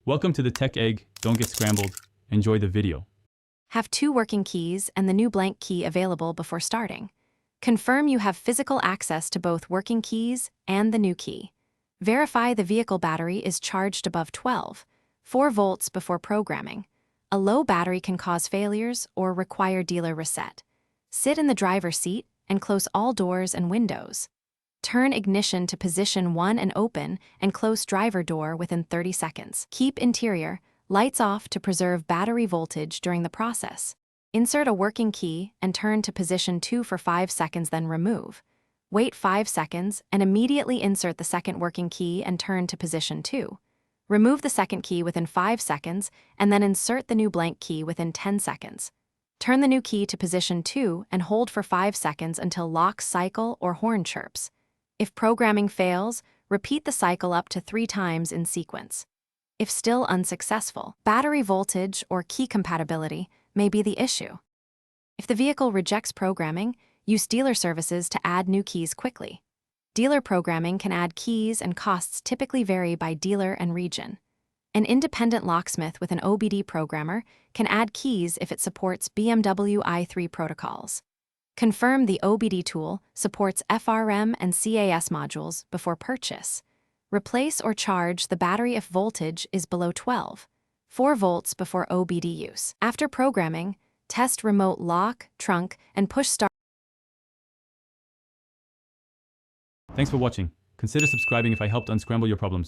Welcome to the Tech Egg. Don't get scrambled. Enjoy the video. Have 2 working keys and the new blank key available before starting. Confirm you have physical access to both working keys and the new key. Verify the vehicle battery is charged above 4 volts before programming. A low battery can cause failures or require dealer reset. Sit in the driver's seat and close all doors and windows. Turn ignition to position 1 and open and close driver door within 30 seconds. Keep interior lights off to preserve battery voltage during the process. Insert a working key and turn to position 2 for 5 seconds, then remove. Wait 5 seconds and immediately insert the second working key and turn to position 2. Remove the second key within 5 seconds and then insert the new blank key within 10 seconds. Turn the new key to position 2 and hold for 5 seconds until lock cycle or horn chirps. If programming fails, repeat the cycle up to 3 times in sequence. If still unsuccessful, battery voltage or key compatibility may be the issue. If the vehicle rejects programming, use dealer services to add new keys quickly. Dealer programming can add keys and costs typically vary by dealer and region. An independent locksmith with an OBD programmer can add keys if it supports BMW i3 protocols. Confirm the OBD tool supports FRM and CAS modules before purchase. Replace or charge the battery if voltage is below 4 volts before OBD use. After programming, test remote lock, trunk, and push start. Thanks for watching. Consider subscribing if I helped unscramble your problems.